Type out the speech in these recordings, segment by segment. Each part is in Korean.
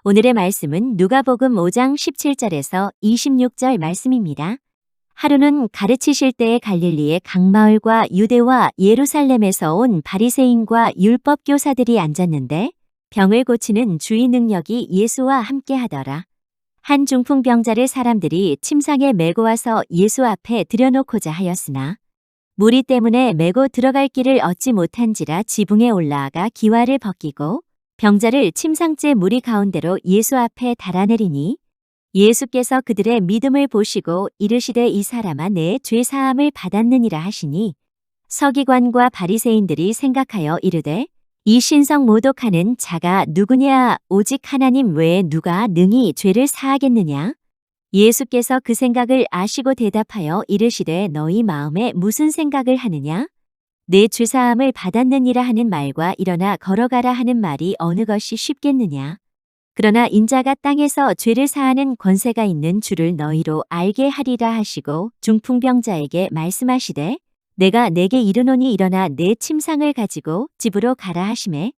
오늘의 말씀은 누가복음 5장 17절에서 26절 말씀입니다. 하루는 가르치실 때에 갈릴리의 각 마을과 유대와 예루살렘에서 온 바리새인과 율법 교사들이 앉았는데 병을 고치는 주의 능력이 예수와 함께 하더라. 한 중풍병자를 사람들이 침상에 메고 와서 예수 앞에 들여놓고자 하였으나 무리 때문에 메고 들어갈 길을 얻지 못한지라 지붕에 올라아가 기와를 벗기고 병자를 침상째 무리 가운데로 예수 앞에 달아내리니 예수께서 그들의 믿음을 보시고 이르시되 이 사람아 내 죄 사함을 받았느니라 하시니 서기관과 바리새인들이 생각하여 이르되 이 신성 모독하는 자가 누구냐 오직 하나님 외에 누가 능히 죄를 사하겠느냐. 예수께서 그 생각을 아시고 대답하여 이르시되 너희 마음에 무슨 생각을 하느냐. 내 죄사함을 받았느니라 하는 말과 일어나 걸어가라 하는 말이 어느 것이 쉽겠느냐. 그러나 인자가 땅에서 죄를 사하는 권세가 있는 줄을 너희로 알게 하리라 하시고 중풍병자에게 말씀하시되 내가 내게 이르노니 일어나 내 침상을 가지고 집으로 가라 하시매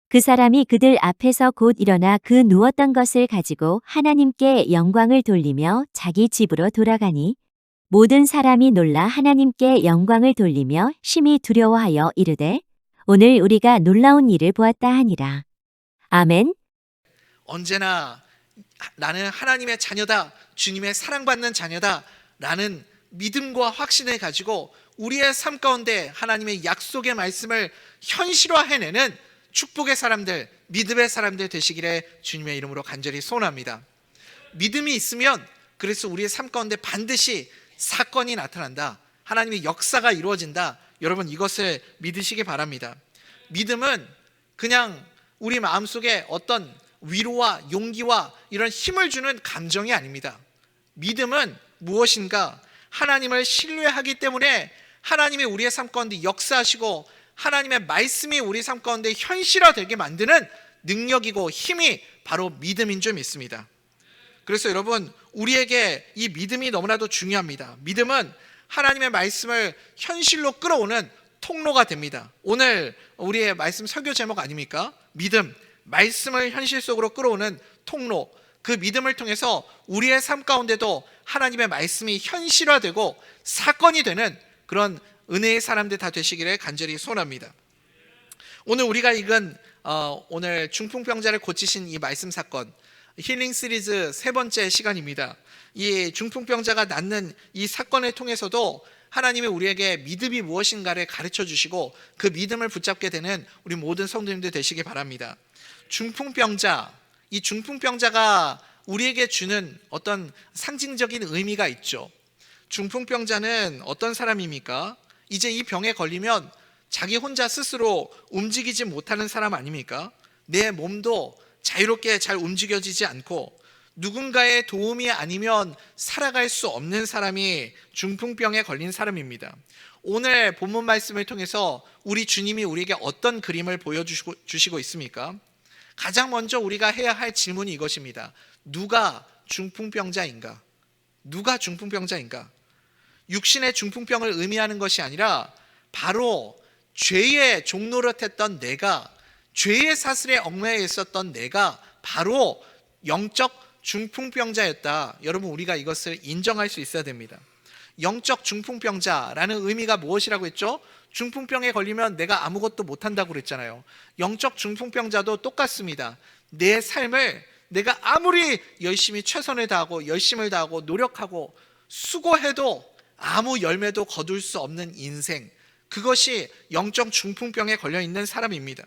그 사람이 그들 앞에서 곧 일어나 그 누웠던 것을 가지고 하나님께 영광을 돌리며 자기 집으로 돌아가니 모든 사람이 놀라 하나님께 영광을 돌리며 심히 두려워하여 이르되 오늘 우리가 놀라운 일을 보았다 하니라. 아멘. 언제나 나는 하나님의 자녀다, 주님의 사랑받는 자녀다 라는 믿음과 확신을 가지고 우리의 삶 가운데 하나님의 약속의 말씀을 현실화해내는 축복의 사람들, 믿음의 사람들 되시기를 주님의 이름으로 간절히 소원합니다. 믿음이 있으면 그래서 우리의 삶 가운데 반드시 사건이 나타난다, 하나님의 역사가 이루어진다. 여러분 이것을 믿으시기 바랍니다. 믿음은 그냥 우리 마음속에 어떤 위로와 용기와 이런 힘을 주는 감정이 아닙니다. 믿음은 무엇인가? 하나님을 신뢰하기 때문에 하나님이 우리의 삶 가운데 역사하시고 하나님의 말씀이 우리 삶 가운데 현실화되게 만드는 능력이고 힘이 바로 믿음인 줄 믿습니다. 그래서 여러분 우리에게 이 믿음이 너무나도 중요합니다. 믿음은 하나님의 말씀을 현실로 끌어오는 통로가 됩니다. 오늘 우리의 말씀 설교 제목 아닙니까? 믿음, 말씀을 현실 속으로 끌어오는 통로. 그 믿음을 통해서 우리의 삶 가운데도 하나님의 말씀이 현실화되고 사건이 되는 그런 은혜의 사람들 다 되시기를 간절히 소원합니다. 오늘 우리가 읽은 오늘 중풍병자를 고치신 이 말씀 사건, 힐링 시리즈 세 번째 시간입니다. 이 중풍병자가 낫는 이 사건을 통해서도 하나님이 우리에게 믿음이 무엇인가를 가르쳐 주시고 그 믿음을 붙잡게 되는 우리 모든 성도님들 되시기 바랍니다. 중풍병자, 이 중풍병자가 우리에게 주는 어떤 상징적인 의미가 있죠. 중풍병자는 어떤 사람입니까? 이제 이 병에 걸리면 자기 혼자 스스로 움직이지 못하는 사람 아닙니까? 내 몸도 자유롭게 잘 움직여지지 않고 누군가의 도움이 아니면 살아갈 수 없는 사람이 중풍병에 걸린 사람입니다. 오늘 본문 말씀을 통해서 우리 주님이 우리에게 어떤 그림을 보여주시고 있습니까? 가장 먼저 우리가 해야 할 질문이 이것입니다. 누가 중풍병자인가? 누가 중풍병자인가? 육신의 중풍병을 의미하는 것이 아니라 바로 죄의 종노릇했던 내가, 죄의 사슬에 얽매여 있었던 내가 바로 영적 중풍병자였다. 여러분 우리가 이것을 인정할 수 있어야 됩니다. 영적 중풍병자라는 의미가 무엇이라고 했죠? 중풍병에 걸리면 내가 아무것도 못한다고 그랬잖아요. 영적 중풍병자도 똑같습니다. 내 삶을 내가 아무리 열심히 최선을 다하고 열심을 다하고 노력하고 수고해도 아무 열매도 거둘 수 없는 인생, 그것이 영적 중풍병에 걸려있는 사람입니다.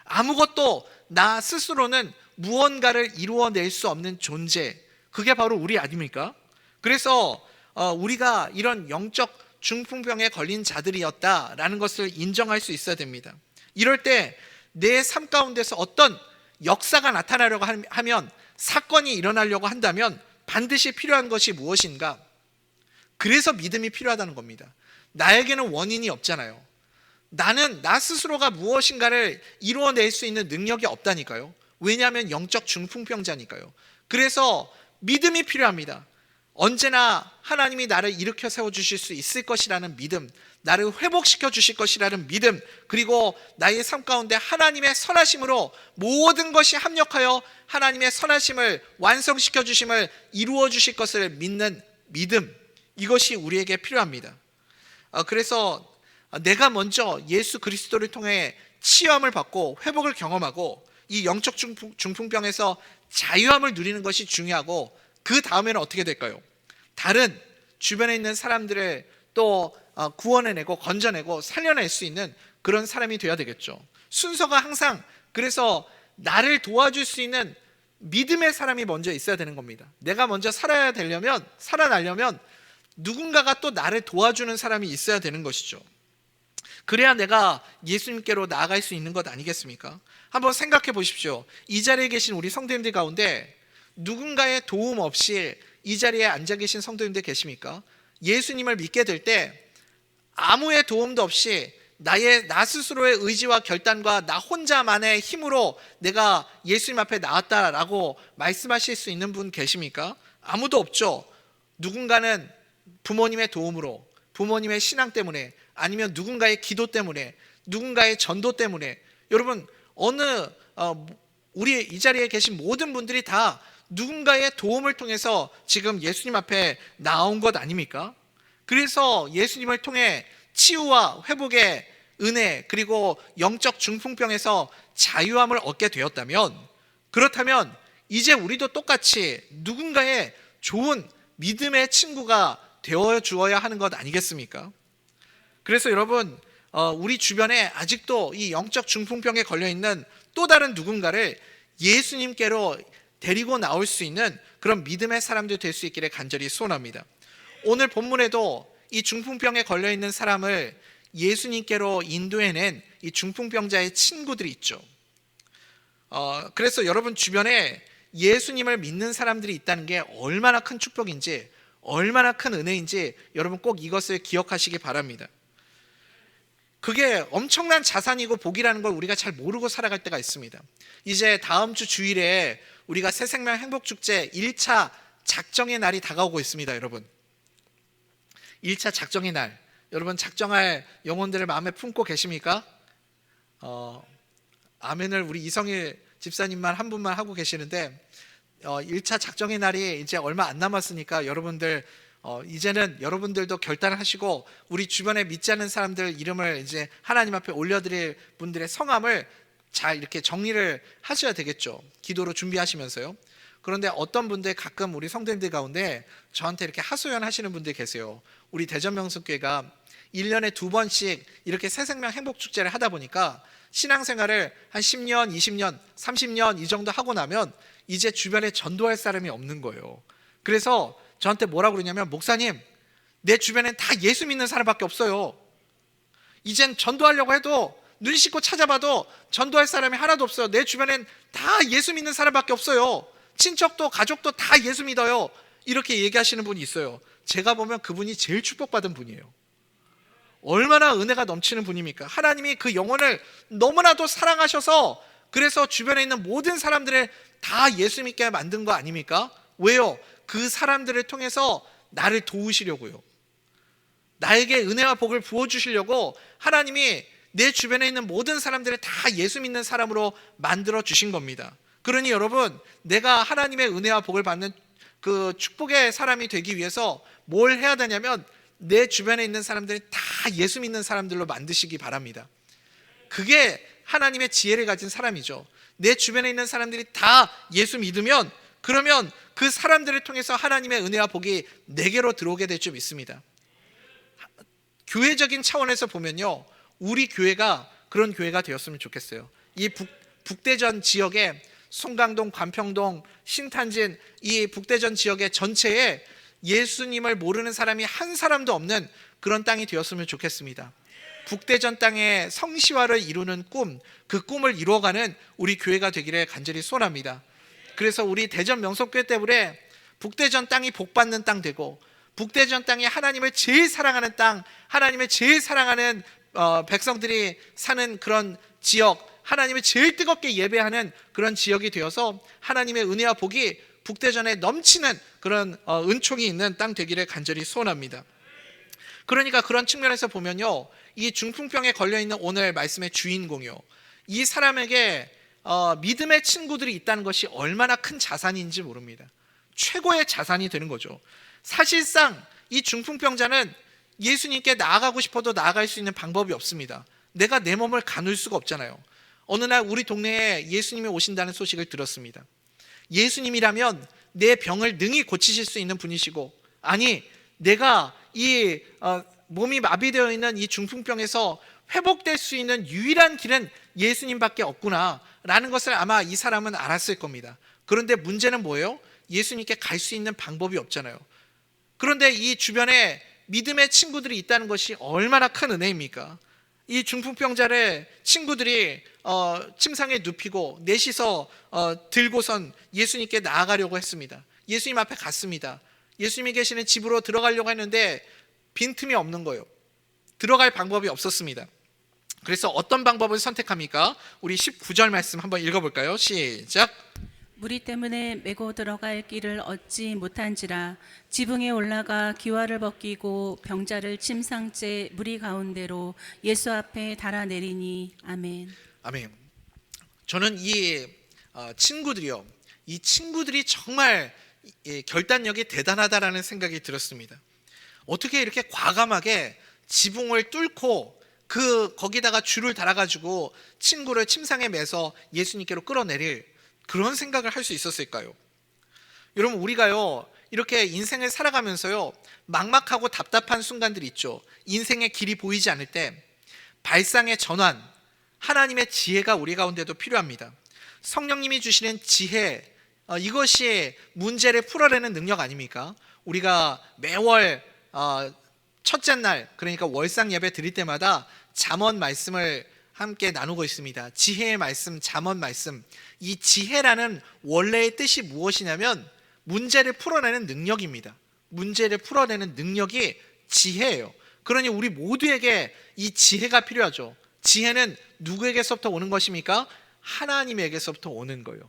아무것도 나 스스로는 무언가를 이루어낼 수 없는 존재, 그게 바로 우리 아닙니까? 그래서 우리가 이런 영적 중풍병에 걸린 자들이었다라는 것을 인정할 수 있어야 됩니다. 이럴 때 내 삶 가운데서 어떤 역사가 나타나려고 하면, 사건이 일어나려고 한다면 반드시 필요한 것이 무엇인가? 그래서 믿음이 필요하다는 겁니다. 나에게는 원인이 없잖아요. 나는 나 스스로가 무엇인가를 이루어낼 수 있는 능력이 없다니까요. 왜냐하면 영적 중풍병자니까요. 그래서 믿음이 필요합니다. 언제나 하나님이 나를 일으켜 세워주실 수 있을 것이라는 믿음, 나를 회복시켜 주실 것이라는 믿음, 그리고 나의 삶 가운데 하나님의 선하심으로 모든 것이 합력하여 하나님의 선하심을 완성시켜 주심을 이루어 주실 것을 믿는 믿음, 이것이 우리에게 필요합니다. 그래서 내가 먼저 예수 그리스도를 통해 치유함을 받고 회복을 경험하고 이 영적 중풍병에서 자유함을 누리는 것이 중요하고, 그 다음에는 어떻게 될까요? 다른 주변에 있는 사람들을 또 구원해내고 건져내고 살려낼 수 있는 그런 사람이 되어야 되겠죠. 순서가 항상, 그래서 나를 도와줄 수 있는 믿음의 사람이 먼저 있어야 되는 겁니다. 내가 먼저 살아나려면 누군가가 또 나를 도와주는 사람이 있어야 되는 것이죠. 그래야 내가 예수님께로 나아갈 수 있는 것 아니겠습니까? 한번 생각해 보십시오. 이 자리에 계신 우리 성도님들 가운데 누군가의 도움 없이 이 자리에 앉아 계신 성도님들 계십니까? 예수님을 믿게 될 때 아무의 도움도 없이 나 스스로의 의지와 결단과 나 혼자만의 힘으로 내가 예수님 앞에 나왔다라고 말씀하실 수 있는 분 계십니까? 아무도 없죠. 누군가는 부모님의 도움으로, 부모님의 신앙 때문에, 아니면 누군가의 기도 때문에, 누군가의 전도 때문에. 여러분, 우리 이 자리에 계신 모든 분들이 다 누군가의 도움을 통해서 지금 예수님 앞에 나온 것 아닙니까? 그래서 예수님을 통해 치유와 회복의 은혜, 그리고 영적 중풍병에서 자유함을 얻게 되었다면, 그렇다면 이제 우리도 똑같이 누군가의 좋은 믿음의 친구가 되어 주어야 하는 것 아니겠습니까? 그래서 여러분, 우리 주변에 아직도 이 영적 중풍병에 걸려 있는 또 다른 누군가를 예수님께로 데리고 나올 수 있는 그런 믿음의 사람들 될 수 있기를 간절히 소원합니다. 오늘 본문에도 이 중풍병에 걸려 있는 사람을 예수님께로 인도해낸 이 중풍병자의 친구들이 있죠. 그래서 여러분 주변에 예수님을 믿는 사람들이 있다는 게 얼마나 큰 축복인지, 얼마나 큰 은혜인지 여러분 꼭 이것을 기억하시기 바랍니다. 그게 엄청난 자산이고 복이라는 걸 우리가 잘 모르고 살아갈 때가 있습니다. 이제 다음 주 주일에 우리가 새생명 행복축제 1차 작정의 날이 다가오고 있습니다. 여러분, 1차 작정의 날, 여러분 작정할 영혼들을 마음에 품고 계십니까? 아멘을 우리 이성일 집사님만 한 분만 하고 계시는데, 1차 작정의 날이 이제 얼마 안 남았으니까 여러분들 이제는 여러분들도 결단을 하시고 우리 주변에 믿지 않는 사람들 이름을 이제 하나님 앞에 올려드릴 분들의 성함을 잘 이렇게 정리를 하셔야 되겠죠. 기도로 준비하시면서요. 그런데 어떤 분들, 가끔 우리 성도님들 가운데 저한테 이렇게 하소연 하시는 분들 계세요. 우리 대전명석교회가 1년에 2번씩 이렇게 새생명 행복축제를 하다 보니까 신앙생활을 한 10년, 20년, 30년 이 정도 하고 나면 이제 주변에 전도할 사람이 없는 거예요. 그래서 저한테 뭐라고 그러냐면, 목사님, 내 주변엔 다 예수 믿는 사람밖에 없어요. 이젠 전도하려고 해도 눈 씻고 찾아봐도 전도할 사람이 하나도 없어요. 내 주변엔 다 예수 믿는 사람밖에 없어요. 친척도 가족도 다 예수 믿어요. 이렇게 얘기하시는 분이 있어요. 제가 보면 그분이 제일 축복받은 분이에요. 얼마나 은혜가 넘치는 분입니까? 하나님이 그 영혼을 너무나도 사랑하셔서 그래서 주변에 있는 모든 사람들을 다 예수 믿게 만든 거 아닙니까? 왜요? 그 사람들을 통해서 나를 도우시려고요. 나에게 은혜와 복을 부어주시려고 하나님이 내 주변에 있는 모든 사람들을 다 예수 믿는 사람으로 만들어 주신 겁니다. 그러니 여러분, 내가 하나님의 은혜와 복을 받는 그 축복의 사람이 되기 위해서 뭘 해야 되냐면, 내 주변에 있는 사람들이 다 예수 믿는 사람들로 만드시기 바랍니다. 그게 하나님의 지혜를 가진 사람이죠. 내 주변에 있는 사람들이 다 예수 믿으면, 그러면 그 사람들을 통해서 하나님의 은혜와 복이 내게로 들어오게 될 줄 믿습니다. 교회적인 차원에서 보면요, 우리 교회가 그런 교회가 되었으면 좋겠어요. 이 북대전 지역에 송강동, 관평동, 신탄진 이 북대전 지역의 전체에 예수님을 모르는 사람이 한 사람도 없는 그런 땅이 되었으면 좋겠습니다. 북대전 땅의 성시화를 이루는 꿈, 그 꿈을 이루어가는 우리 교회가 되기를 간절히 소원합니다. 그래서 우리 대전 명석교회 때문에 북대전 땅이 복받는 땅 되고, 북대전 땅이 하나님을 제일 사랑하는 땅, 하나님을 제일 사랑하는 백성들이 사는 그런 지역, 하나님을 제일 뜨겁게 예배하는 그런 지역이 되어서 하나님의 은혜와 복이 북대전에 넘치는 그런 은총이 있는 땅 되기를 간절히 소원합니다. 그러니까 그런 측면에서 보면요, 이 중풍병에 걸려있는 오늘 말씀의 주인공이요, 이 사람에게 믿음의 친구들이 있다는 것이 얼마나 큰 자산인지 모릅니다. 최고의 자산이 되는 거죠. 사실상 이 중풍병자는 예수님께 나아가고 싶어도 나아갈 수 있는 방법이 없습니다. 내가 내 몸을 가눌 수가 없잖아요. 어느 날 우리 동네에 예수님이 오신다는 소식을 들었습니다. 예수님이라면 내 병을 능히 고치실 수 있는 분이시고, 아니 내가 이 몸이 마비되어 있는 이 중풍병에서 회복될 수 있는 유일한 길은 예수님밖에 없구나 라는 것을 아마 이 사람은 알았을 겁니다. 그런데 문제는 뭐예요? 예수님께 갈 수 있는 방법이 없잖아요. 그런데 이 주변에 믿음의 친구들이 있다는 것이 얼마나 큰 은혜입니까? 이 중풍병자를 친구들이 침상에 눕히고 넷이서 들고선 예수님께 나아가려고 했습니다. 예수님 앞에 갔습니다. 예수님이 계시는 집으로 들어가려고 했는데 빈틈이 없는 거예요. 들어갈 방법이 없었습니다. 그래서 어떤 방법을 선택합니까? 우리 19절 말씀 한번 읽어볼까요? 시작. 무리 때문에 메고 들어갈 길을 얻지 못한지라 지붕에 올라가 기와를 벗기고 병자를 침상째 무리 가운데로 예수 앞에 달아내리니. 아멘. 아멘. 저는 이 친구들이요, 이 친구들이 정말 결단력이 대단하다라는 생각이 들었습니다. 어떻게 이렇게 과감하게 지붕을 뚫고 거기다가 줄을 달아가지고 친구를 침상에 매서 예수님께로 끌어내릴 그런 생각을 할 수 있었을까요? 여러분, 우리가요 이렇게 인생을 살아가면서요 막막하고 답답한 순간들이 있죠. 인생의 길이 보이지 않을 때 발상의 전환, 하나님의 지혜가 우리 가운데도 필요합니다. 성령님이 주시는 지혜, 이것이 문제를 풀어내는 능력 아닙니까? 우리가 매월 첫째 날, 그러니까 월상 예배 드릴 때마다 잠언 말씀을 함께 나누고 있습니다. 지혜의 말씀, 잠언 말씀. 이 지혜라는 원래의 뜻이 무엇이냐면 문제를 풀어내는 능력입니다. 문제를 풀어내는 능력이 지혜예요. 그러니 우리 모두에게 이 지혜가 필요하죠. 지혜는 누구에게서부터 오는 것입니까? 하나님에게서부터 오는 거예요.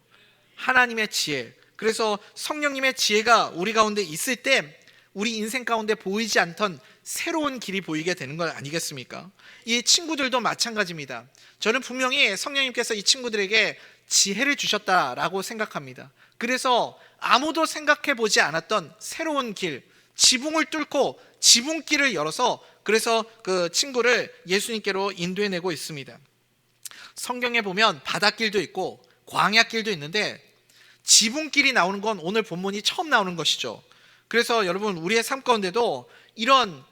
하나님의 지혜. 그래서 성령님의 지혜가 우리 가운데 있을 때 우리 인생 가운데 보이지 않던 새로운 길이 보이게 되는 것 아니겠습니까? 이 친구들도 마찬가지입니다. 저는 분명히 성령님께서 이 친구들에게 지혜를 주셨다라고 생각합니다. 그래서 아무도 생각해 보지 않았던 새로운 길, 지붕을 뚫고 지붕길을 열어서 그래서 그 친구를 예수님께로 인도해내고 있습니다. 성경에 보면 바닷길도 있고 광야길도 있는데 지붕길이 나오는 건 오늘 본문이 처음 나오는 것이죠. 그래서 여러분, 우리의 삶 가운데도 이런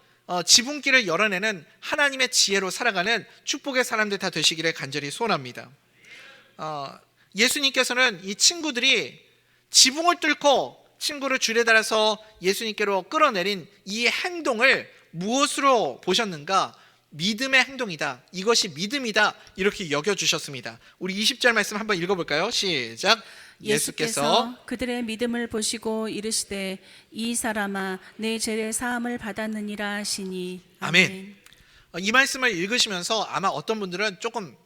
지붕길을 열어내는 하나님의 지혜로 살아가는 축복의 사람들 다 되시기를 간절히 소원합니다. 예수님께서는 이 친구들이 지붕을 뚫고 친구를 줄에 달아서 예수님께로 끌어내린 이 행동을 무엇으로 보셨는가? 믿음의 행동이다. 이것이 믿음이다. 이렇게 여겨주셨습니다. 우리 20절 말씀 한번 읽어볼까요? 시작. 예수께서 그들의 믿음을 보시고 이르시되 이 사람아 내 죄의 사함을 받았느니라 하시니. 아멘. 이 말씀을 읽으시면서 아마 어떤 분들은 조금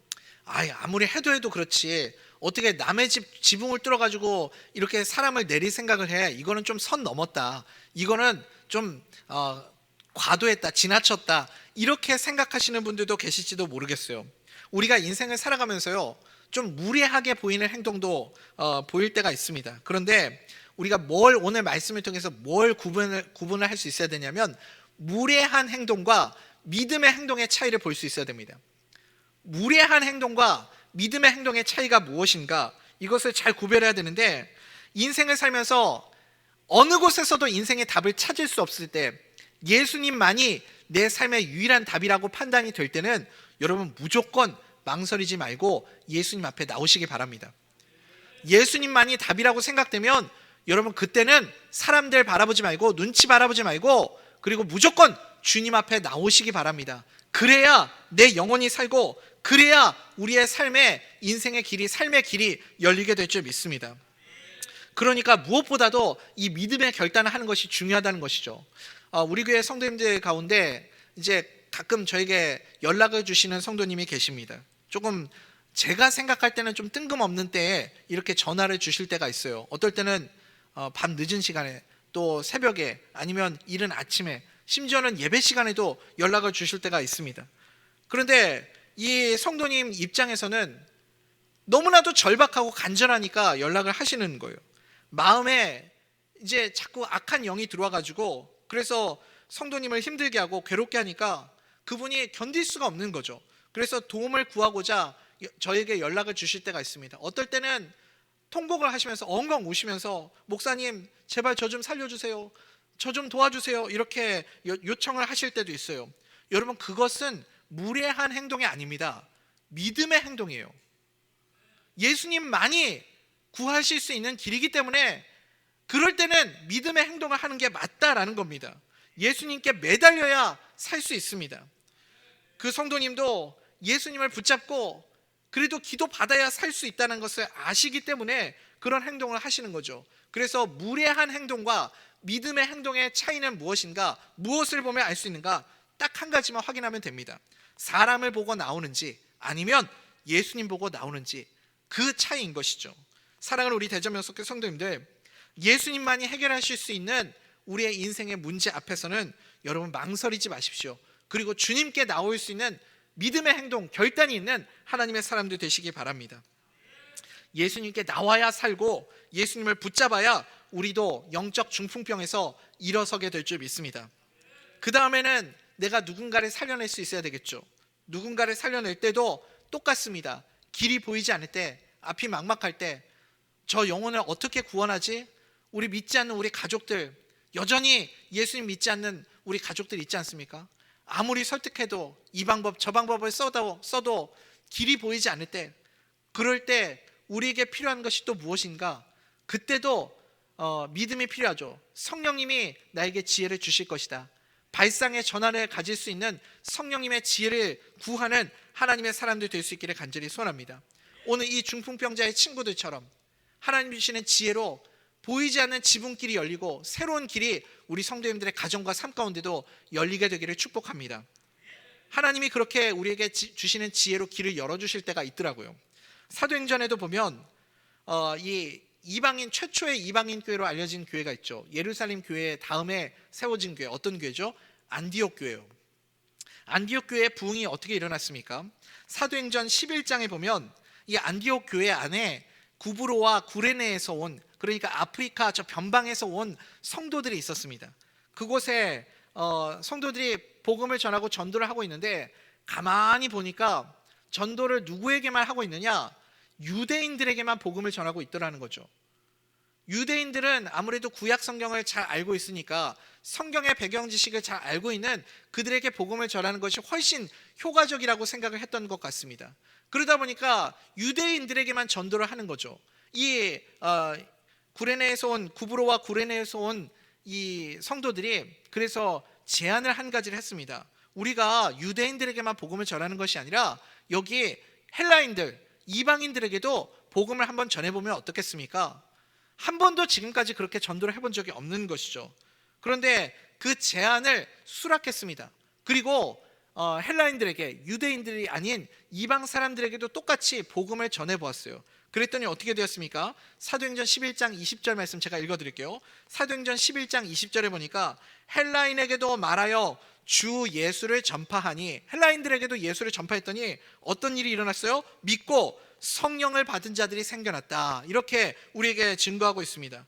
아무리 해도 그렇지 어떻게 남의 집 지붕을 뚫어가지고 이렇게 사람을 내릴 생각을 해. 이거는 좀 선 넘었다. 이거는 좀 과도했다. 지나쳤다. 이렇게 생각하시는 분들도 계실지도 모르겠어요. 우리가 인생을 살아가면서요 좀 무례하게 보이는 행동도 보일 때가 있습니다. 그런데 우리가 오늘 말씀을 통해서 뭘 구분을 할 수 있어야 되냐면 무례한 행동과 믿음의 행동의 차이를 볼 수 있어야 됩니다. 무례한 행동과 믿음의 행동의 차이가 무엇인가? 이것을 잘 구별해야 되는데, 인생을 살면서 어느 곳에서도 인생의 답을 찾을 수 없을 때 예수님만이 내 삶의 유일한 답이라고 판단이 될 때는 여러분 무조건 망설이지 말고 예수님 앞에 나오시기 바랍니다. 예수님만이 답이라고 생각되면 여러분 그때는 사람들 바라보지 말고 눈치 바라보지 말고 그리고 무조건 주님 앞에 나오시기 바랍니다. 그래야 내 영혼이 살고 그래야 우리의 삶의 인생의 길이 삶의 길이 열리게 될 줄 믿습니다. 그러니까 무엇보다도 이 믿음의 결단을 하는 것이 중요하다는 것이죠. 우리 교회 성도님들 가운데 이제 가끔 저에게 연락을 주시는 성도님이 계십니다. 조금 제가 생각할 때는 좀 뜬금없는 때에 이렇게 전화를 주실 때가 있어요. 어떨 때는 밤 늦은 시간에 또 새벽에 아니면 이른 아침에 심지어는 예배 시간에도 연락을 주실 때가 있습니다. 그런데 이 성도님 입장에서는 너무나도 절박하고 간절하니까 연락을 하시는 거예요. 마음에 이제 자꾸 악한 영이 들어와 가지고 그래서 성도님을 힘들게 하고 괴롭게 하니까 그분이 견딜 수가 없는 거죠. 그래서 도움을 구하고자 저에게 연락을 주실 때가 있습니다. 어떨 때는 통곡을 하시면서 엉엉 우시면서 목사님 제발 저 좀 살려주세요, 저 좀 도와주세요 이렇게 요청을 하실 때도 있어요. 여러분 그것은 무례한 행동이 아닙니다. 믿음의 행동이에요. 예수님만이 구하실 수 있는 길이기 때문에 그럴 때는 믿음의 행동을 하는 게 맞다라는 겁니다. 예수님께 매달려야 살 수 있습니다. 그 성도님도 예수님을 붙잡고 그래도 기도 받아야 살 수 있다는 것을 아시기 때문에 그런 행동을 하시는 거죠. 그래서 무례한 행동과 믿음의 행동의 차이는 무엇인가? 무엇을 보면 알 수 있는가? 딱 한 가지만 확인하면 됩니다. 사람을 보고 나오는지 아니면 예수님 보고 나오는지, 그 차이인 것이죠. 사랑하는 우리 대전명석교 성도님들, 예수님만이 해결하실 수 있는 우리의 인생의 문제 앞에서는 여러분 망설이지 마십시오. 그리고 주님께 나올 수 있는 믿음의 행동, 결단이 있는 하나님의 사람들 되시기 바랍니다. 예수님께 나와야 살고 예수님을 붙잡아야 우리도 영적 중풍병에서 일어서게 될 줄 믿습니다. 그 다음에는 내가 누군가를 살려낼 수 있어야 되겠죠. 누군가를 살려낼 때도 똑같습니다. 길이 보이지 않을 때, 앞이 막막할 때 저 영혼을 어떻게 구원하지? 우리 믿지 않는 우리 가족들, 여전히 예수님 믿지 않는 우리 가족들 있지 않습니까? 아무리 설득해도 이 방법 저 방법을 써도 길이 보이지 않을 때, 그럴 때 우리에게 필요한 것이 또 무엇인가? 그때도 믿음이 필요하죠. 성령님이 나에게 지혜를 주실 것이다. 발상의 전환을 가질 수 있는 성령님의 지혜를 구하는 하나님의 사람들 될 수 있기를 간절히 소원합니다. 오늘 이 중풍병자의 친구들처럼 하나님 주시는 지혜로 보이지 않는 지붕길이 열리고 새로운 길이 우리 성도님들의 가정과 삶 가운데도 열리게 되기를 축복합니다. 하나님이 그렇게 우리에게 주시는 지혜로 길을 열어주실 때가 있더라고요. 사도행전에도 보면 이 이방인, 최초의 이방인 교회로 알려진 교회가 있죠. 예루살렘 교회 다음에 세워진 교회, 어떤 교회죠? 안디옥 교회요. 안디옥 교회의 부흥이 어떻게 일어났습니까? 사도행전 11장에 보면 이 안디옥 교회 안에 구브로와 구레네에서 온, 그러니까 아프리카 저 변방에서 온 성도들이 있었습니다. 그곳에 성도들이 복음을 전하고 전도를 하고 있는데 가만히 보니까 전도를 누구에게만 하고 있느냐? 유대인들에게만 복음을 전하고 있더라는 거죠. 유대인들은 아무래도 구약 성경을 잘 알고 있으니까 성경의 배경 지식을 잘 알고 있는 그들에게 복음을 전하는 것이 훨씬 효과적이라고 생각을 했던 것 같습니다. 그러다 보니까 유대인들에게만 전도를 하는 거죠. 이 구레네에서 온, 구브로와 구레네에서 온 이 성도들이 그래서 제안을 한 가지를 했습니다. 우리가 유대인들에게만 복음을 전하는 것이 아니라 여기 헬라인들, 이방인들에게도 복음을 한번 전해보면 어떻겠습니까? 한 번도 지금까지 그렇게 전도를 해본 적이 없는 것이죠. 그런데 그 제안을 수락했습니다. 그리고 헬라인들에게, 유대인들이 아닌 이방 사람들에게도 똑같이 복음을 전해보았어요. 그랬더니 어떻게 되었습니까? 사도행전 11장 20절 말씀 제가 읽어드릴게요. 사도행전 11장 20절에 보니까 헬라인에게도 말하여 주 예수를 전파하니, 헬라인들에게도 예수를 전파했더니 어떤 일이 일어났어요? 믿고 성령을 받은 자들이 생겨났다. 이렇게 우리에게 증거하고 있습니다.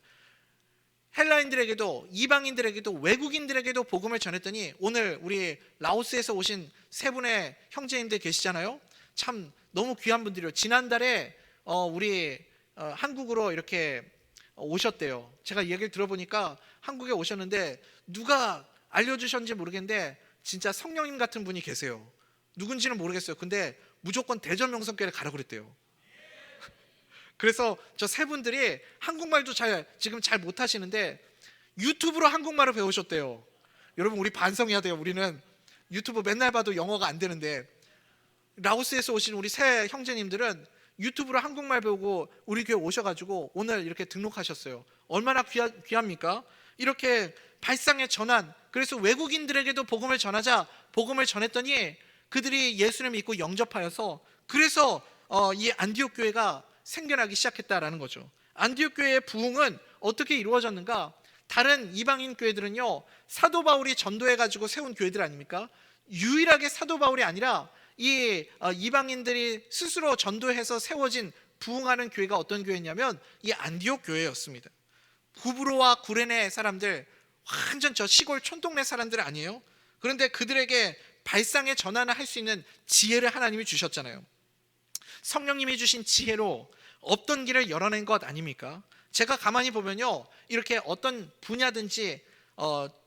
헬라인들에게도, 이방인들에게도, 외국인들에게도 복음을 전했더니 오늘 우리 라오스에서 오신 세 분의 형제님들 계시잖아요. 참 너무 귀한 분들이요. 지난달에 우리 한국으로 이렇게 오셨대요. 제가 얘기를 들어보니까 한국에 오셨는데 누가 알려주셨는지 모르겠는데 진짜 성령님 같은 분이 계세요. 누군지는 모르겠어요. 근데 무조건 대전명성교회를 가라고 그랬대요. 그래서 저 세 분들이 한국말도 지금 잘 못하시는데 유튜브로 한국말을 배우셨대요. 여러분 우리 반성해야 돼요. 우리는 유튜브 맨날 봐도 영어가 안 되는데 라오스에서 오신 우리 세 형제님들은 유튜브로 한국말 배우고 우리 교회 오셔가지고 오늘 이렇게 등록하셨어요. 얼마나 귀합니까? 이렇게 발상의 전환. 그래서 외국인들에게도 복음을 전하자 복음을 전했더니 그들이 예수를 믿고 영접하여서 그래서 이 안디옥 교회가 생겨나기 시작했다라는 거죠. 안디옥 교회의 부흥은 어떻게 이루어졌는가? 다른 이방인 교회들은요, 사도 바울이 전도해가지고 세운 교회들 아닙니까? 유일하게 사도 바울이 아니라 이 이방인들이 스스로 전도해서 세워진 부흥하는 교회가 어떤 교회냐면 이 안디옥 교회였습니다. 구브로와 구레네 사람들, 완전 저 시골 촌동네 사람들 아니에요? 그런데 그들에게 발상의 전환을 할 수 있는 지혜를 하나님이 주셨잖아요. 성령님이 주신 지혜로 없던 길을 열어낸 것 아닙니까? 제가 가만히 보면요, 이렇게 어떤 분야든지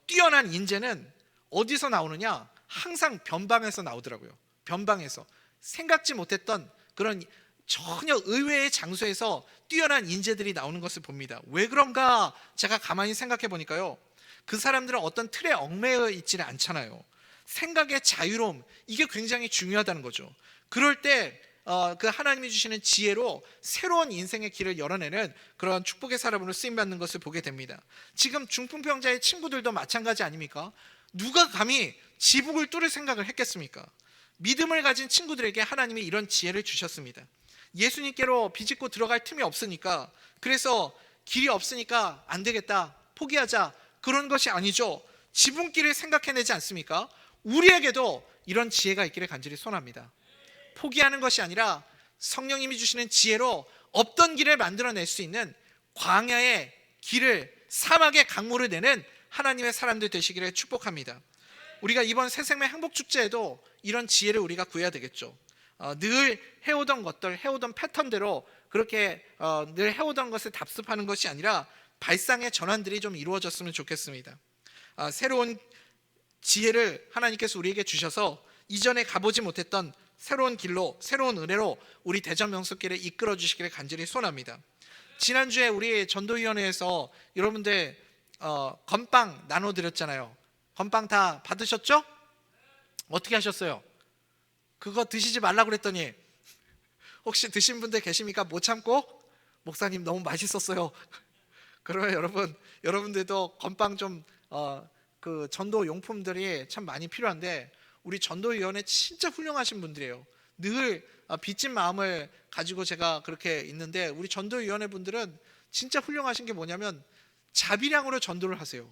뛰어난 인재는 어디서 나오느냐? 항상 변방에서 나오더라고요. 변방에서 생각지 못했던 그런 전혀 의외의 장소에서 뛰어난 인재들이 나오는 것을 봅니다. 왜 그런가 제가 가만히 생각해 보니까요, 그 사람들은 어떤 틀에 얽매여 있지는 않잖아요. 생각의 자유로움, 이게 굉장히 중요하다는 거죠. 그럴 때 그 하나님이 주시는 지혜로 새로운 인생의 길을 열어내는 그런 축복의 사람으로 쓰임받는 것을 보게 됩니다. 지금 중풍병자의 친구들도 마찬가지 아닙니까? 누가 감히 지붕을 뚫을 생각을 했겠습니까? 믿음을 가진 친구들에게 하나님이 이런 지혜를 주셨습니다. 예수님께로 비집고 들어갈 틈이 없으니까, 그래서 길이 없으니까 안 되겠다, 포기하자, 그런 것이 아니죠. 지붕길을 생각해내지 않습니까? 우리에게도 이런 지혜가 있기를 간절히 소원합니다. 포기하는 것이 아니라 성령님이 주시는 지혜로 없던 길을 만들어낼 수 있는 광야의 길을, 사막의 강물을 내는 하나님의 사람들 되시기를 축복합니다. 우리가 이번 새생명 행복축제에도 이런 지혜를 우리가 구해야 되겠죠. 늘 해오던 것들, 해오던 패턴대로 그렇게 늘 해오던 것을 답습하는 것이 아니라 발상의 전환들이 좀 이루어졌으면 좋겠습니다. 새로운 지혜를 하나님께서 우리에게 주셔서 이전에 가보지 못했던 새로운 길로, 새로운 은혜로 우리 대전 명석길을 이끌어 주시기를 간절히 소원합니다. 지난주에 우리 전도위원회에서 여러분들 건빵 나눠드렸잖아요. 건빵 다 받으셨죠? 어떻게 하셨어요? 그거 드시지 말라고 그랬더니 혹시 드신 분들 계십니까? 못 참고? 목사님 너무 맛있었어요. 그러면 여러분들도 건빵 좀 그 전도 용품들이 참 많이 필요한데, 우리 전도위원회 진짜 훌륭하신 분들이에요. 늘 빚진 마음을 가지고 제가 그렇게 있는데, 우리 전도위원회 분들은 진짜 훌륭하신 게 뭐냐면 자비량으로 전도를 하세요.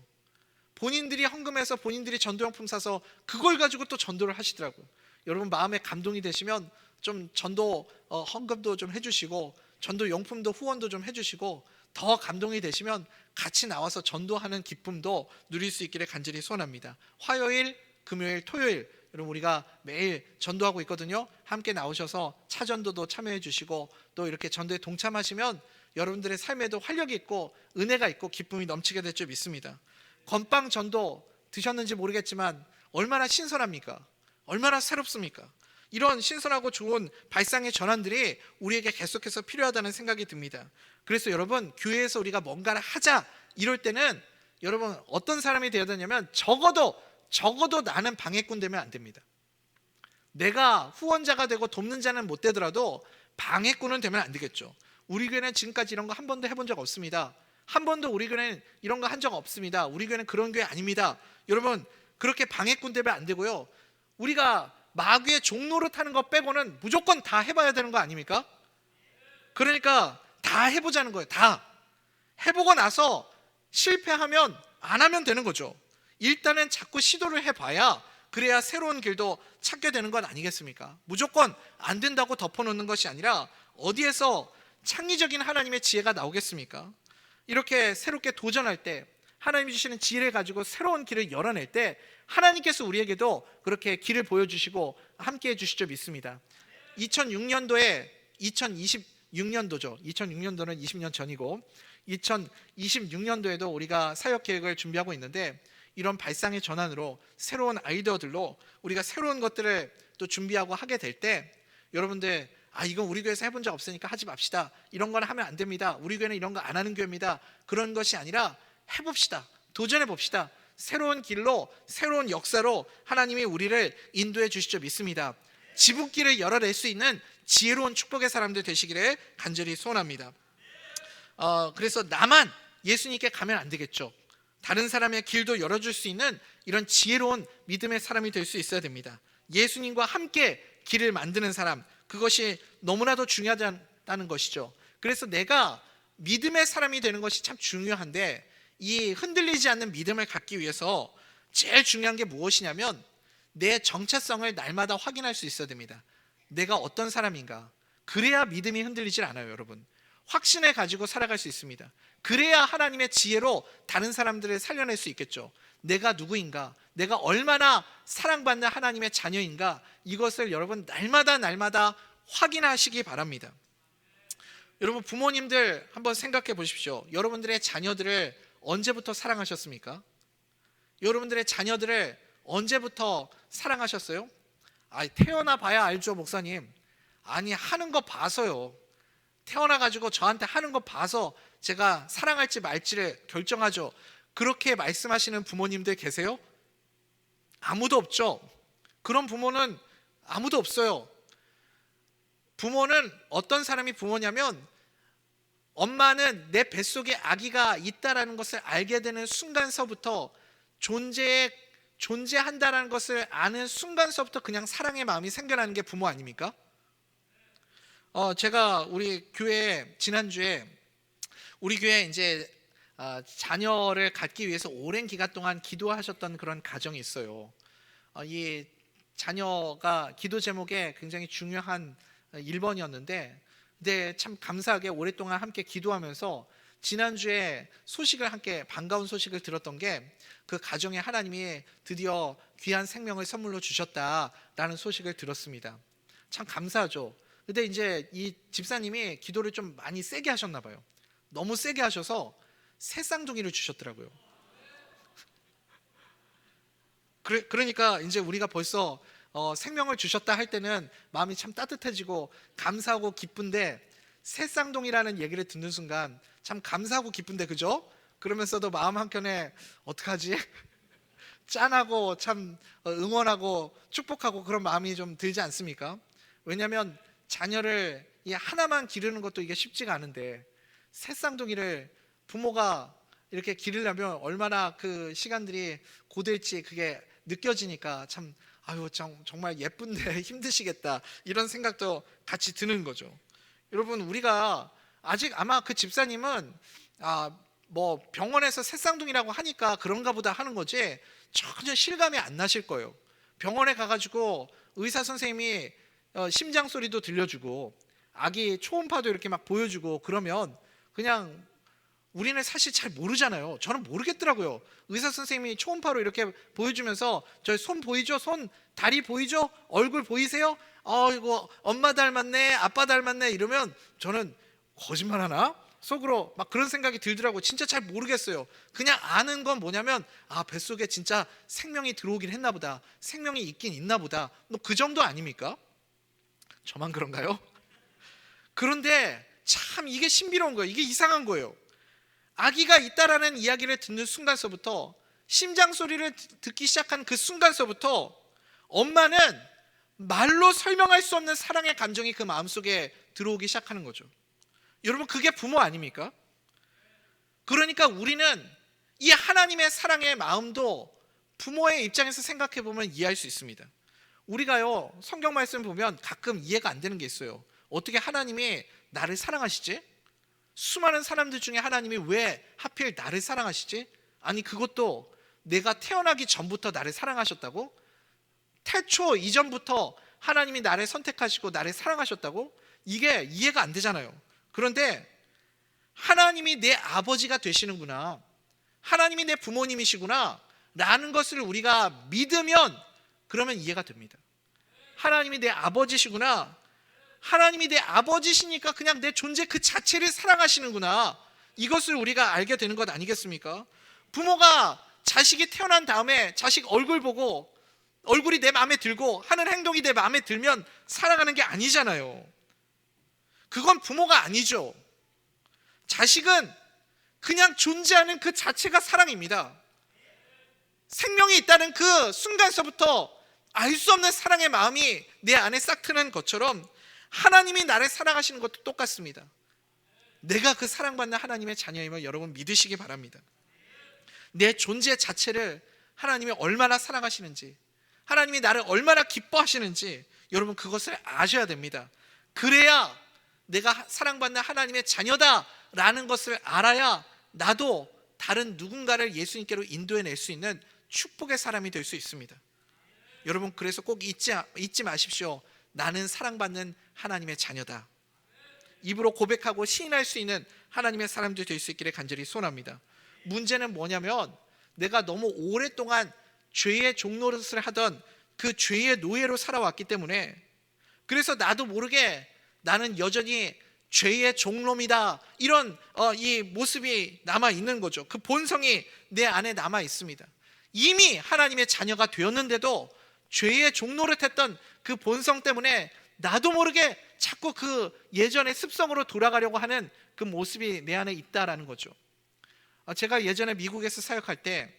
본인들이 헌금해서 본인들이 전도용품 사서 그걸 가지고 또 전도를 하시더라고요. 여러분 마음에 감동이 되시면 좀 전도 헌금도 좀 해주시고, 전도용품도 후원도 좀 해주시고, 더 감동이 되시면 같이 나와서 전도하는 기쁨도 누릴 수 있기를 간절히 소원합니다. 화요일, 금요일, 토요일 여러분 우리가 매일 전도하고 있거든요. 함께 나오셔서 차전도도 참여해 주시고, 또 이렇게 전도에 동참하시면 여러분들의 삶에도 활력이 있고 은혜가 있고 기쁨이 넘치게 될 줄 믿습니다. 건빵 전도 드셨는지 모르겠지만 얼마나 신선합니까? 얼마나 새롭습니까? 이런 신선하고 좋은 발상의 전환들이 우리에게 계속해서 필요하다는 생각이 듭니다. 그래서 여러분, 교회에서 우리가 뭔가를 하자 이럴 때는 여러분 어떤 사람이 되어야 되냐면 적어도 나는 방해꾼 되면 안 됩니다. 내가 후원자가 되고 돕는 자는 못 되더라도 방해꾼은 되면 안 되겠죠. 우리 교회는 지금까지 이런 거 한 번도 해본 적 없습니다. 한 번도 우리 교회는 이런 거 한 적 없습니다. 우리 교회는 그런 교회 아닙니다. 여러분, 그렇게 방해꾼 되면 안 되고요. 우리가 마귀의 종로를 타는 거 빼고는 무조건 다 해봐야 되는 거 아닙니까? 그러니까 다 해보자는 거예요. 다 해보고 나서 실패하면 안 하면 되는 거죠. 일단은 자꾸 시도를 해봐야, 그래야 새로운 길도 찾게 되는 건 아니겠습니까? 무조건 안 된다고 덮어놓는 것이 아니라 어디에서 창의적인 하나님의 지혜가 나오겠습니까? 이렇게 새롭게 도전할 때, 하나님이 주시는 지혜를 가지고 새로운 길을 열어낼 때 하나님께서 우리에게도 그렇게 길을 보여주시고 함께해 주실 줄 믿습니다. 2006년도에 2026년도죠. 2006년도는 20년 전이고 2026년도에도 우리가 사역계획을 준비하고 있는데, 이런 발상의 전환으로 새로운 아이디어들로 우리가 새로운 것들을 또 준비하고 하게 될 때, 여러분들 이건 우리 교회에서 해본 적 없으니까 하지 맙시다, 이런 건 하면 안 됩니다, 우리 교회는 이런 거 안 하는 교회입니다, 그런 것이 아니라 해봅시다, 도전해 봅시다. 새로운 길로, 새로운 역사로 하나님이 우리를 인도해 주실 줄 믿습니다. 지붕길을 열어낼 수 있는 지혜로운 축복의 사람들 되시기를 간절히 소원합니다. 그래서 나만 예수님께 가면 안 되겠죠. 다른 사람의 길도 열어줄 수 있는 이런 지혜로운 믿음의 사람이 될 수 있어야 됩니다. 예수님과 함께 길을 만드는 사람, 그것이 너무나도 중요하다는 것이죠. 그래서 내가 믿음의 사람이 되는 것이 참 중요한데, 이 흔들리지 않는 믿음을 갖기 위해서 제일 중요한 게 무엇이냐면 내 정체성을 날마다 확인할 수 있어야 됩니다. 내가 어떤 사람인가. 그래야 믿음이 흔들리질 않아요, 여러분. 확신을 가지고 살아갈 수 있습니다. 그래야 하나님의 지혜로 다른 사람들을 살려낼 수 있겠죠. 내가 누구인가, 내가 얼마나 사랑받는 하나님의 자녀인가, 이것을 여러분 날마다 확인하시기 바랍니다. 여러분, 부모님들 한번 생각해 보십시오. 여러분들의 자녀들을 언제부터 사랑하셨습니까? 여러분들의 자녀들을 언제부터 사랑하셨어요? 태어나 봐야 알죠, 목사님. 아니, 하는 거 봐서요. 태어나가지고 저한테 하는 거 봐서 제가 사랑할지 말지를 결정하죠. 그렇게 말씀하시는 부모님들 계세요? 아무도 없죠. 그런 부모는 아무도 없어요. 부모는 어떤 사람이 부모냐면, 엄마는 내 뱃속에 아기가 있다라는 것을 알게 되는 순간서부터 존재한다라는 것을 아는 순간서부터 그냥 사랑의 마음이 생겨나는 게 부모 아닙니까? 제가 우리 교회 지난주에 우리 교회 이제 자녀를 갖기 위해서 오랜 기간 동안 기도하셨던 그런 가정이 있어요. 이 자녀가 기도 제목에 굉장히 중요한 1번이었는데, 근데 참 감사하게 오랫동안 함께 기도하면서 지난주에 소식을 함께 반가운 소식을 들었던 게, 그 가정에 하나님이 드디어 귀한 생명을 선물로 주셨다라는 소식을 들었습니다. 참 감사하죠. 근데 이제 이 집사님이 기도를 좀 많이 세게 하셨나 봐요. 너무 세게 하셔서 새 쌍둥이를 주셨더라고요. 그러니까 이제 우리가 벌써 생명을 주셨다 할 때는 마음이 참 따뜻해지고 감사하고 기쁜데, 새 쌍둥이라는 얘기를 듣는 순간 참 감사하고 기쁜데, 그죠? 그러면서도 마음 한켠에 어떡하지? 짠하고 참 응원하고 축복하고 그런 마음이 좀 들지 않습니까? 왜냐하면 자녀를 하나만 기르는 것도 이게 쉽지가 않은데, 새 쌍둥이를 부모가 이렇게 기르려면 얼마나 그 시간들이 고될지 그게 느껴지니까 참 정말 예쁜데 힘드시겠다, 이런 생각도 같이 드는 거죠. 여러분, 우리가 아직 아마 그 집사님은 뭐 병원에서 새 쌍둥이라고 하니까 그런가 보다 하는 거지 전혀 실감이 안 나실 거예요. 병원에 가가지고 의사 선생님이 심장 소리도 들려주고 아기 초음파도 이렇게 막 보여주고 그러면 그냥 우리는 사실 잘 모르잖아요. 저는 모르겠더라고요. 의사 선생님이 초음파로 이렇게 보여주면서 저희 손 보이죠? 손, 다리 보이죠? 얼굴 보이세요? 이거 엄마 닮았네, 아빠 닮았네, 이러면 저는 거짓말 하나? 속으로 막 그런 생각이 들더라고요. 진짜 잘 모르겠어요. 그냥 아는 건 뭐냐면 뱃속에 진짜 생명이 들어오긴 했나 보다, 생명이 있긴 있나 보다, 뭐 그 정도 아닙니까? 저만 그런가요? 그런데 참 이게 신비로운 거예요. 이게 이상한 거예요. 아기가 있다라는 이야기를 듣는 순간서부터, 심장 소리를 듣기 시작한 그 순간서부터 엄마는 말로 설명할 수 없는 사랑의 감정이 그 마음속에 들어오기 시작하는 거죠. 여러분, 그게 부모 아닙니까? 그러니까 우리는 이 하나님의 사랑의 마음도 부모의 입장에서 생각해 보면 이해할 수 있습니다. 우리가요, 성경 말씀 보면 가끔 이해가 안 되는 게 있어요. 어떻게 하나님이 나를 사랑하시지? 수많은 사람들 중에 하나님이 왜 하필 나를 사랑하시지? 아니, 그것도 내가 태어나기 전부터 나를 사랑하셨다고? 태초 이전부터 하나님이 나를 선택하시고 나를 사랑하셨다고? 이게 이해가 안 되잖아요. 그런데 하나님이 내 아버지가 되시는구나, 하나님이 내 부모님이시구나 라는 것을 우리가 믿으면 그러면 이해가 됩니다. 하나님이 내 아버지시구나, 하나님이 내 아버지시니까 그냥 내 존재 그 자체를 사랑하시는구나, 이것을 우리가 알게 되는 것 아니겠습니까? 부모가 자식이 태어난 다음에 자식 얼굴 보고 얼굴이 내 마음에 들고 하는 행동이 내 마음에 들면 사랑하는 게 아니잖아요. 그건 부모가 아니죠. 자식은 그냥 존재하는 그 자체가 사랑입니다. 생명이 있다는 그 순간서부터 알 수 없는 사랑의 마음이 내 안에 싹 트는 것처럼 하나님이 나를 사랑하시는 것도 똑같습니다. 내가 그 사랑받는 하나님의 자녀임을 여러분 믿으시기 바랍니다. 내 존재 자체를 하나님이 얼마나 사랑하시는지, 하나님이 나를 얼마나 기뻐하시는지 여러분 그것을 아셔야 됩니다. 그래야 내가 사랑받는 하나님의 자녀다라는 것을 알아야 나도 다른 누군가를 예수님께로 인도해낼 수 있는 축복의 사람이 될 수 있습니다. 여러분, 그래서 꼭 잊지 마십시오. 나는 사랑받는 하나님의 자녀다. 입으로 고백하고 시인할 수 있는 하나님의 사람들 될 수 있기를 간절히 소원합니다. 문제는 뭐냐면 내가 너무 오랫동안 죄의 종노릇을 하던 그 죄의 노예로 살아왔기 때문에, 그래서 나도 모르게 나는 여전히 죄의 종놈이다, 이런 이 모습이 남아 있는 거죠. 그 본성이 내 안에 남아 있습니다. 이미 하나님의 자녀가 되었는데도 죄의 종노릇했던 그 본성 때문에 나도 모르게 자꾸 그 예전의 습성으로 돌아가려고 하는 그 모습이 내 안에 있다라는 거죠. 제가 예전에 미국에서 사역할 때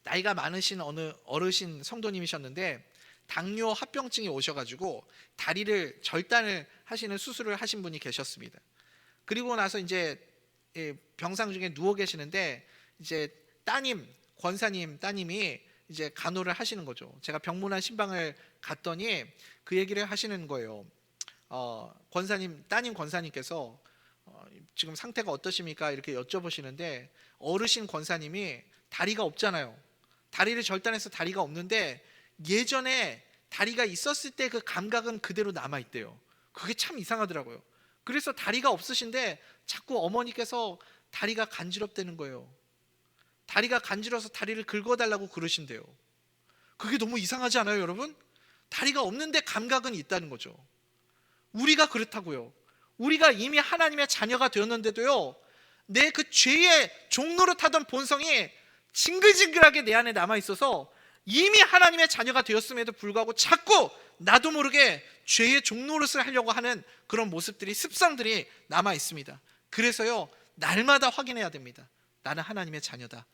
나이가 많으신 어느 어르신 성도님이셨는데 당뇨 합병증이 오셔가지고 다리를 절단을 하시는 수술을 하신 분이 계셨습니다. 그리고 나서 이제 병상 중에 누워 계시는데 이제 권사님 따님이 이제 간호를 하시는 거죠. 제가 병문안 신방을 갔더니 그 얘기를 하시는 거예요. 따님 권사님께서 지금 상태가 어떠십니까? 이렇게 여쭤보시는데 어르신 권사님이 다리가 없잖아요. 다리를 절단해서 다리가 없는데 예전에 다리가 있었을 때 그 감각은 그대로 남아있대요. 그게 참 이상하더라고요. 그래서 다리가 없으신데 자꾸 어머니께서 다리가 간지럽다는 거예요. 다리가 간지러서 다리를 긁어달라고 그러신대요. 그게 너무 이상하지 않아요, 여러분? 다리가 없는데 감각은 있다는 거죠. 우리가 그렇다고요. 우리가 이미 하나님의 자녀가 되었는데도요, 내 그 죄의 종노릇하던 본성이 징글징글하게 내 안에 남아있어서 이미 하나님의 자녀가 되었음에도 불구하고 자꾸 나도 모르게 죄의 종노릇을 하려고 하는 그런 모습들이, 습성들이 남아있습니다. 그래서요, 날마다 확인해야 됩니다. 나는 하나님의 자녀다.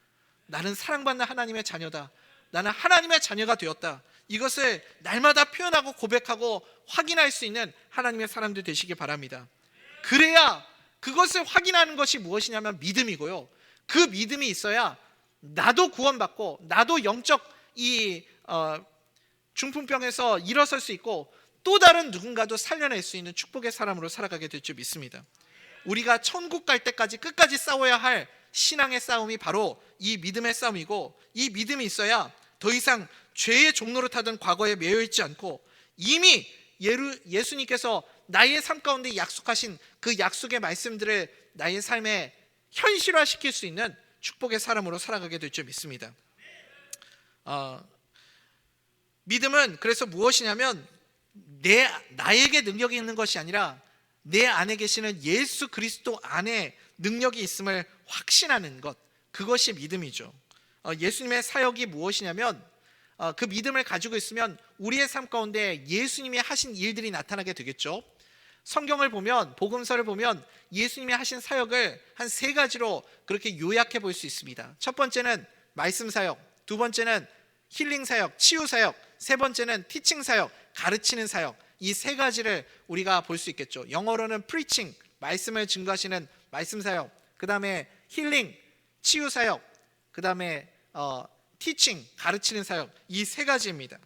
나는 사랑받는 하나님의 자녀다. 나는 하나님의 자녀가 되었다. 이것을 날마다 표현하고 고백하고 확인할 수 있는 하나님의 사람들 되시기 바랍니다. 그래야 그것을 확인하는 것이 무엇이냐면 믿음이고요. 그 믿음이 있어야 나도 구원받고 나도 영적 중풍병에서 일어설 수 있고 또 다른 누군가도 살려낼 수 있는 축복의 사람으로 살아가게 될 줄 믿습니다. 우리가 천국 갈 때까지 끝까지 싸워야 할 신앙의 싸움이 바로 이 믿음의 싸움이고, 이 믿음이 있어야 더 이상 죄의 종노릇하던 과거에 매여 있지 않고 이미 예수님께서 나의 삶 가운데 약속하신 그 약속의 말씀들을 나의 삶에 현실화시킬 수 있는 축복의 사람으로 살아가게 될 줄 믿습니다. 믿음은 그래서 무엇이냐면 나에게 능력이 있는 것이 아니라 내 안에 계시는 예수 그리스도 안에 능력이 있음을 확신하는 것, 그것이 믿음이죠. 예수님의 사역이 무엇이냐면 그 믿음을 가지고 있으면 우리의 삶 가운데 예수님이 하신 일들이 나타나게 되겠죠. 성경을 보면, 복음서를 보면 예수님이 하신 사역을 한 3가지로 그렇게 요약해 볼 수 있습니다. 첫 번째는 말씀 사역, 두 번째는 힐링 사역, 치유 사역, 세 번째는 티칭 사역, 가르치는 사역. 이 3가지를 우리가 볼 수 있겠죠. 영어로는 preaching, 말씀을 증거하시는 말씀 사역, 그 다음에 힐링, 치유 사역, 그 다음에 teaching, 가르치는 사역. 이 3가지입니다.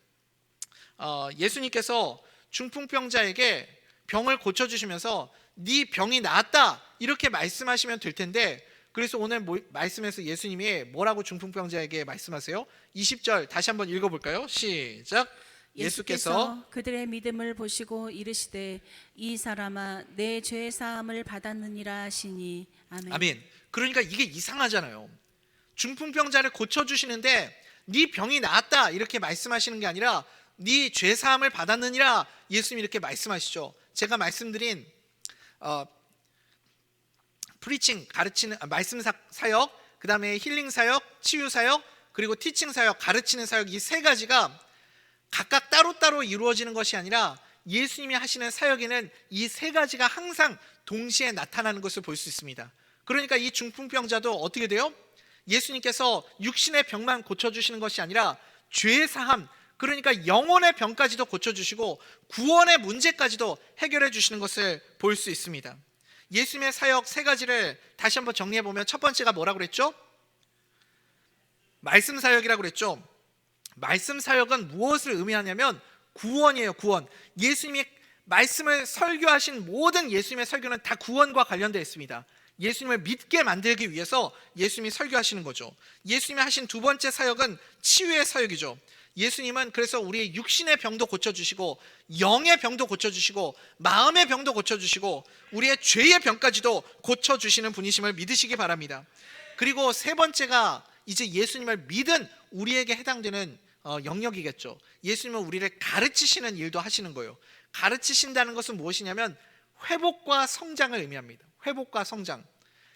예수님께서 중풍병자에게 병을 고쳐주시면서 네 병이 나았다 이렇게 말씀하시면 될 텐데, 그래서 오늘 말씀에서 예수님이 뭐라고 중풍병자에게 말씀하세요? 20절 다시 한번 읽어볼까요? 시작. 예수께서 그들의 믿음을 보시고 이르시되 이 사람아 내 죄 사함을 받았느니라 하시니. 아멘. 아멘. 그러니까 이게 이상하잖아요. 중풍병자를 고쳐주시는데 네 병이 나았다 이렇게 말씀하시는 게 아니라 네 죄 사함을 받았느니라 예수님이 이렇게 말씀하시죠. 제가 말씀드린 프리칭, 가르치는 말씀 사역, 그 다음에 힐링 사역, 치유 사역, 그리고 티칭 사역, 가르치는 사역, 이 3가지가 각각 따로따로 이루어지는 것이 아니라 예수님이 하시는 사역에는 이 3가지가 항상 동시에 나타나는 것을 볼 수 있습니다. 그러니까 이 중풍병자도 어떻게 돼요? 예수님께서 육신의 병만 고쳐주시는 것이 아니라 죄의 사함, 그러니까 영혼의 병까지도 고쳐주시고 구원의 문제까지도 해결해 주시는 것을 볼 수 있습니다. 예수님의 사역 3가지를 다시 한번 정리해보면 첫 번째가 뭐라고 그랬죠? 말씀 사역이라고 그랬죠. 말씀 사역은 무엇을 의미하냐면 구원이에요. 구원. 예수님이 말씀을 설교하신 모든 예수님의 설교는 다 구원과 관련되어 있습니다. 예수님을 믿게 만들기 위해서 예수님이 설교하시는 거죠. 예수님이 하신 두 번째 사역은 치유의 사역이죠. 예수님은 그래서 우리의 육신의 병도 고쳐주시고 영의 병도 고쳐주시고 마음의 병도 고쳐주시고 우리의 죄의 병까지도 고쳐주시는 분이심을 믿으시기 바랍니다. 그리고 세 번째가 이제 예수님을 믿은 우리에게 해당되는 영역이겠죠. 예수님은 우리를 가르치시는 일도 하시는 거예요. 가르치신다는 것은 무엇이냐면 회복과 성장을 의미합니다. 회복과 성장.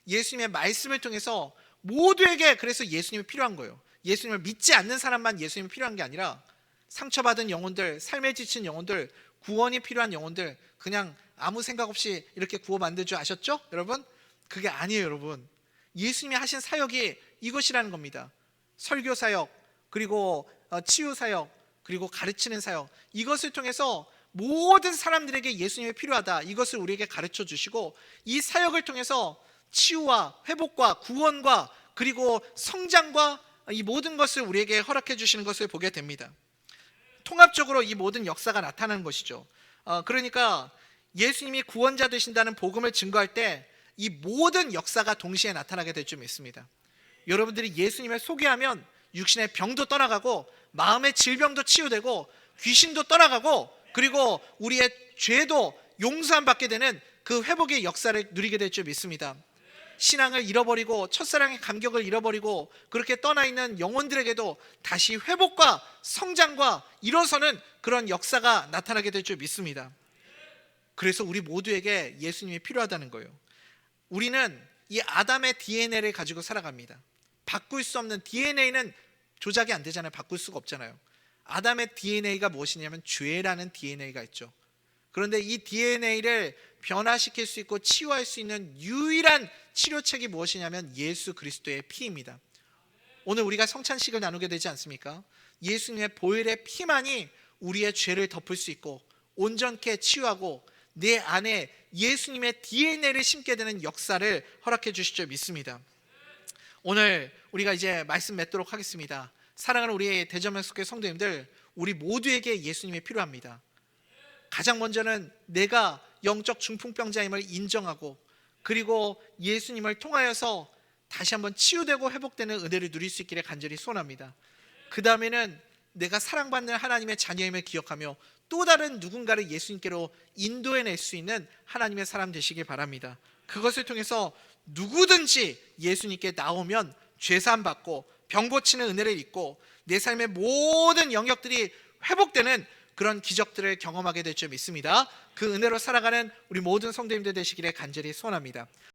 예수님의 말씀을 통해서 모두에게 그래서 예수님이 필요한 거예요. 예수님을 믿지 않는 사람만 예수님이 필요한 게 아니라 상처받은 영혼들, 삶에 지친 영혼들, 구원이 필요한 영혼들, 그냥 아무 생각 없이 이렇게 구워 만들 줄 아셨죠? 여러분? 그게 아니에요, 여러분. 예수님이 하신 사역이 이것이라는 겁니다. 설교 사역, 그리고 치유 사역, 그리고 가르치는 사역. 이것을 통해서 모든 사람들에게 예수님이 필요하다, 이것을 우리에게 가르쳐 주시고 이 사역을 통해서 치유와 회복과 구원과 그리고 성장과 이 모든 것을 우리에게 허락해 주시는 것을 보게 됩니다. 통합적으로 이 모든 역사가 나타나는 것이죠. 그러니까 예수님이 구원자 되신다는 복음을 증거할 때 이 모든 역사가 동시에 나타나게 될 줄 믿습니다. 여러분들이 예수님을 소개하면 육신의 병도 떠나가고 마음의 질병도 치유되고 귀신도 떠나가고 그리고 우리의 죄도 용서함 받게 되는 그 회복의 역사를 누리게 될 줄 믿습니다. 신앙을 잃어버리고 첫사랑의 감격을 잃어버리고 그렇게 떠나 있는 영혼들에게도 다시 회복과 성장과 일어서는 그런 역사가 나타나게 될 줄 믿습니다. 그래서 우리 모두에게 예수님이 필요하다는 거예요. 우리는 이 아담의 DNA를 가지고 살아갑니다. 바꿀 수 없는 DNA는 조작이 안 되잖아요. 바꿀 수가 없잖아요. 아담의 DNA가 무엇이냐면 죄라는 DNA가 있죠. 그런데 이 DNA를 변화시킬 수 있고 치유할 수 있는 유일한 치료책이 무엇이냐면 예수 그리스도의 피입니다. 오늘 우리가 성찬식을 나누게 되지 않습니까? 예수님의 보혈의 피만이 우리의 죄를 덮을 수 있고 온전케 치유하고 내 안에 예수님의 DNA를 심게 되는 역사를 허락해 주실 줄 믿습니다. 오늘 우리가 이제 말씀 맺도록 하겠습니다. 사랑하는 우리의 대전명숙교회 성도님들, 우리 모두에게 예수님이 필요합니다. 가장 먼저는 내가 영적 중풍병자임을 인정하고 그리고 예수님을 통하여서 다시 한번 치유되고 회복되는 은혜를 누릴 수 있기를 간절히 소원합니다. 그 다음에는 내가 사랑받는 하나님의 자녀임을 기억하며 또 다른 누군가를 예수님께로 인도해낼 수 있는 하나님의 사람 되시길 바랍니다. 그것을 통해서 누구든지 예수님께 나오면 죄사함 받고 병 고치는 은혜를 입고 내 삶의 모든 영역들이 회복되는 그런 기적들을 경험하게 될 줄 믿습니다. 그 은혜로 살아가는 우리 모든 성도님들 되시기를 간절히 소원합니다.